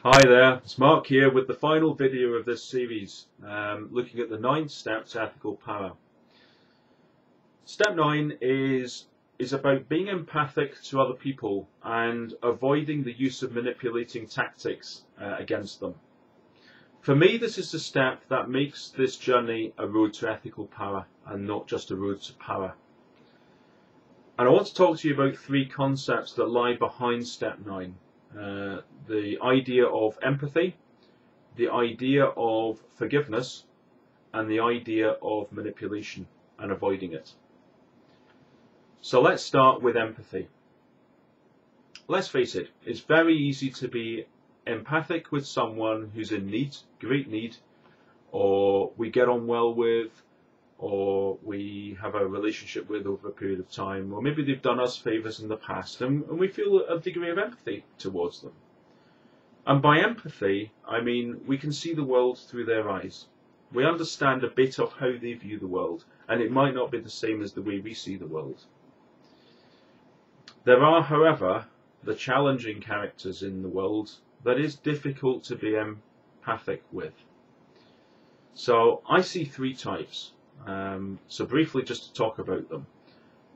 Hi there, it's Mark here with the final video of this series, looking at the 9 steps to ethical power. Step 9 is about being empathic to other people and avoiding the use of manipulating tactics against them. For me, this is the step that makes this journey a road to ethical power and not just a road to power. And I want to talk to you about 3 concepts that lie behind step 9. The idea of empathy, the idea of forgiveness, and the idea of manipulation and avoiding it. So let's start with empathy. Let's face it, it's very easy to be empathic with someone who's in need, great need, or we get on well with, or we have a relationship with over a period of time, or maybe they've done us favours in the past, and we feel a degree of empathy towards them. And by empathy, I mean we can see the world through their eyes. We understand a bit of how they view the world, and it might not be the same as the way we see the world. There are, however, the challenging characters in the world that is difficult to be empathic with. So I see 3 types. So briefly, just to talk about them.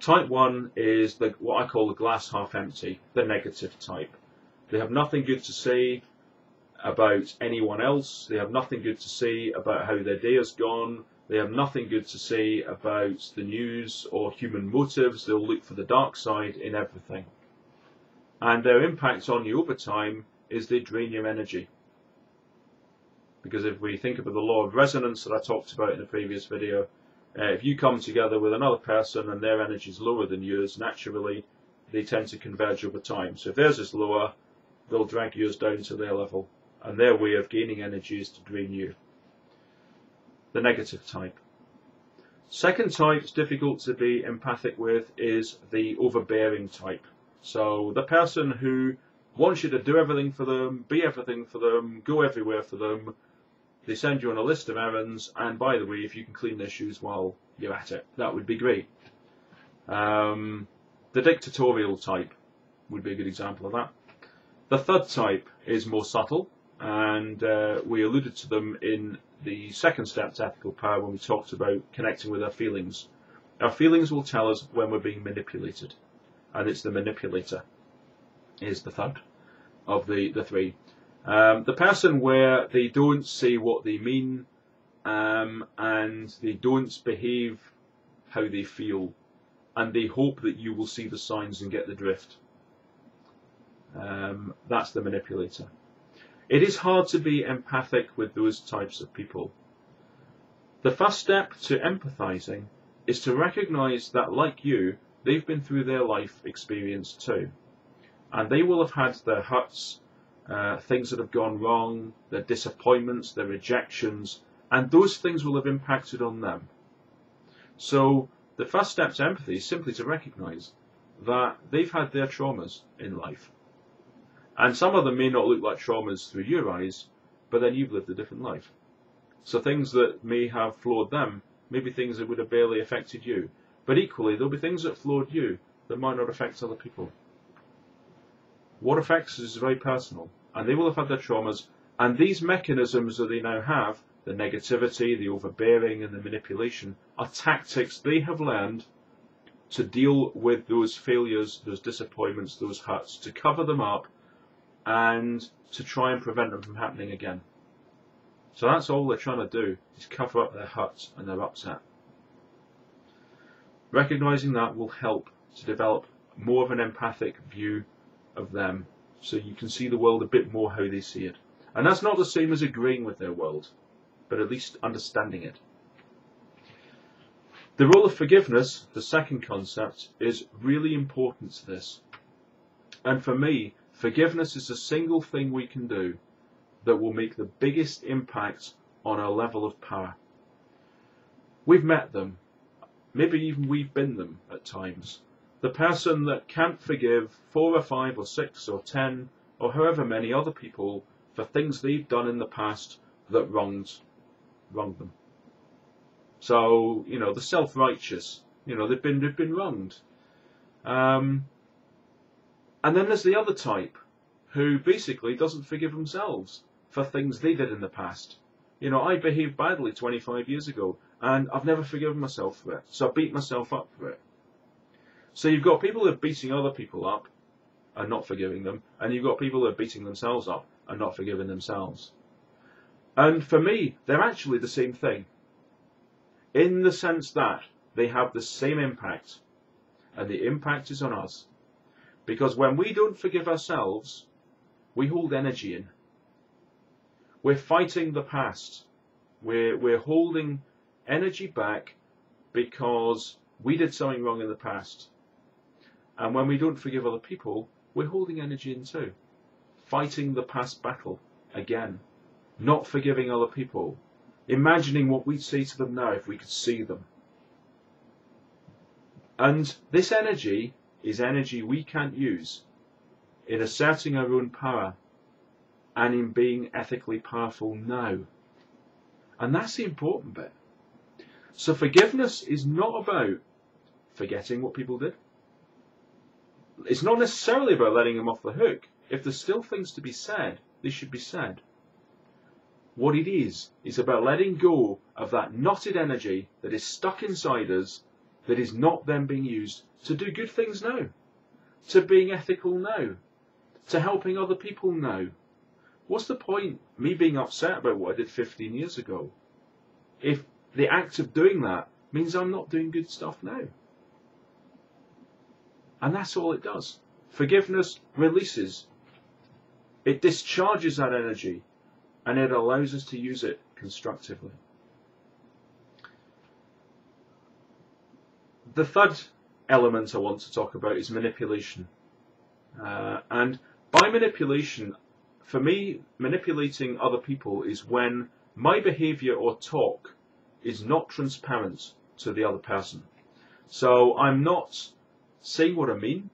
Type 1 is what I call the glass half empty, the negative type. They have nothing good to say about anyone else. They have nothing good to say about how their day has gone. They have nothing good to say about the news or human motives. They'll look for the dark side in everything. And their impact on you over time is they drain your energy. Because if we think about the law of resonance that I talked about in the previous video, if you come together with another person and their energy is lower than yours, naturally they tend to converge over time. So if theirs is lower, they'll drag yours down to their level, and their way of gaining energy is to drain you. The negative type. Second type is difficult to be empathic with is the overbearing type. So the person who wants you to do everything for them, be everything for them, go everywhere for them. They send you on a list of errands, and by the way, if you can clean their shoes while you're at it, that would be great. The dictatorial type would be a good example of that. The third type is more subtle, and we alluded to them in the second step to ethical power when we talked about connecting with our feelings. Our feelings will tell us when we're being manipulated, and it's the manipulator is the third of the 3. The person where they don't say what they mean and they don't behave how they feel, and they hope that you will see the signs and get the drift. That's the manipulator. It is hard to be empathic with those types of people. The first step to empathizing is to recognize that, like you, they've been through their life experience too. And they will have had their hurts, things that have gone wrong, their disappointments, their rejections, and those things will have impacted on them. So the first step to empathy is simply to recognise that they've had their traumas in life. And some of them may not look like traumas through your eyes, but then you've lived a different life. So things that may have floored them may be things that would have barely affected you. But equally, there'll be things that floored you that might not affect other people. What affects us is very personal, and they will have had their traumas, and these mechanisms that they now have, the negativity, the overbearing and the manipulation, are tactics they have learned to deal with those failures, those disappointments, those hurts, to cover them up and to try and prevent them from happening again. So that's all they're trying to do, is cover up their hurts and their upset. Recognising that will help to develop more of an empathic view of them, so you can see the world a bit more how they see it. And that's not the same as agreeing with their world, but at least understanding it. The role of forgiveness, the second concept, is really important to this. And for me, forgiveness is the single thing we can do that will make the biggest impact on our level of power. We've met them, maybe even we've been them at times. The person that can't forgive 4 or 5 or 6 or 10 or however many other people for things they've done in the past that wronged them. So, the self-righteous, they've been wronged. And then there's the other type who basically doesn't forgive themselves for things they did in the past. You know, I behaved badly 25 years ago, and I've never forgiven myself for it, so I beat myself up for it. So you've got people who are beating other people up and not forgiving them, and you've got people who are beating themselves up and not forgiving themselves. And for me, they're actually the same thing, in the sense that they have the same impact, and the impact is on us. Because when we don't forgive ourselves, we hold energy in. We're fighting the past. We're holding energy back because we did something wrong in the past. And when we don't forgive other people, we're holding energy in too. Fighting the past battle again. Not forgiving other people. Imagining what we'd say to them now if we could see them. And this energy is energy we can't use in asserting our own power and in being ethically powerful now. And that's the important bit. So forgiveness is not about forgetting what people did. It's not necessarily about letting them off the hook. If there's still things to be said, they should be said. What it is about letting go of that knotted energy that is stuck inside us, that is not then being used to do good things now, to being ethical now, to helping other people now. What's the point me being upset about what I did 15 years ago if the act of doing that means I'm not doing good stuff now? And that's all it does. Forgiveness releases. It discharges that energy and it allows us to use it constructively. The third element I want to talk about is manipulation. And by manipulation, for me, manipulating other people is when my behaviour or talk is not transparent to the other person. So I'm not saying what I mean,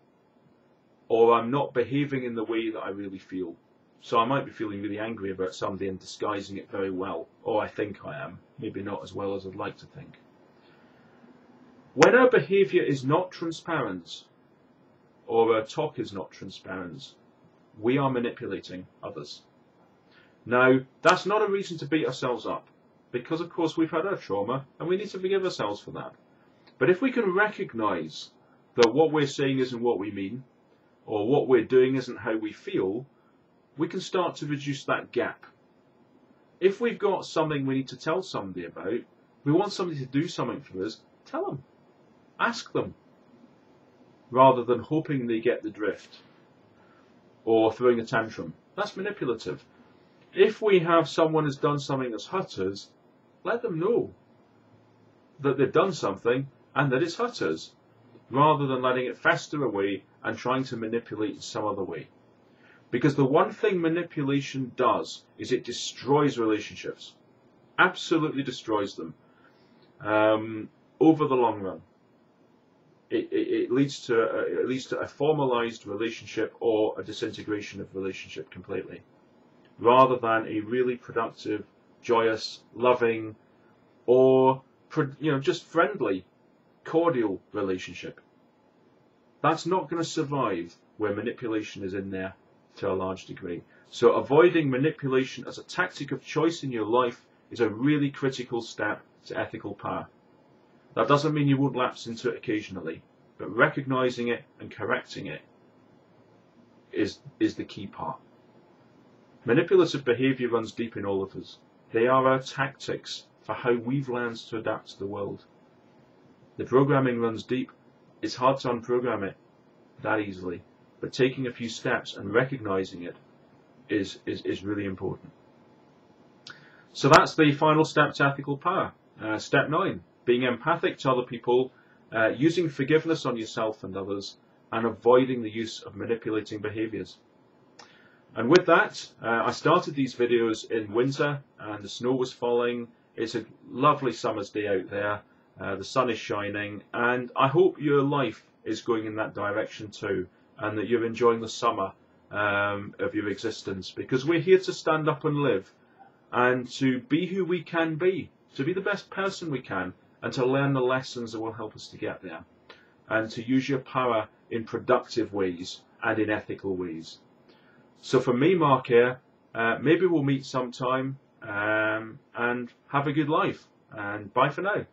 or I'm not behaving in the way that I really feel. So I might be feeling really angry about somebody and disguising it very well, or I think I am, maybe not as well as I'd like to think. When our behaviour is not transparent, or our talk is not transparent, we are manipulating others. Now, that's not a reason to beat ourselves up, because of course we've had our trauma and we need to forgive ourselves for that. But if we can recognise that what we're saying isn't what we mean, or what we're doing isn't how we feel, we can start to reduce that gap. If we've got something we need to tell somebody about, we want somebody to do something for us, tell them. Ask them, rather than hoping they get the drift or throwing a tantrum. That's manipulative. If we have someone who's done something that's hurt us, let them know that they've done something and that it's hurt us, rather than letting it fester away and trying to manipulate in some other way. Because the one thing manipulation does is it destroys relationships. Absolutely destroys them. Over the long run. It leads to a formalized relationship or a disintegration of relationship completely, rather than a really productive, joyous, loving, or just friendly, cordial relationship. That's not going to survive where manipulation is in there to a large degree. So avoiding manipulation as a tactic of choice in your life is a really critical step to ethical power. That doesn't mean you won't lapse into it occasionally, but recognizing it and correcting it is the key part. Manipulative behavior runs deep in all of us. They are our tactics for how we've learned to adapt to the world. The programming runs deep. It's hard to unprogram it that easily, but taking a few steps and recognizing it is really important. So that's the final step to ethical power. Step 9. Being empathic to other people, using forgiveness on yourself and others, and avoiding the use of manipulating behaviours. And with that, I started these videos in winter and the snow was falling. It's a lovely summer's day out there. The sun is shining, and I hope your life is going in that direction too, and that you're enjoying the summer of your existence, because we're here to stand up and live, and to be who we can be, to be the best person we can, and to learn the lessons that will help us to get there, and to use your power in productive ways and in ethical ways. So for me, Mark here, maybe we'll meet sometime, and have a good life, and bye for now.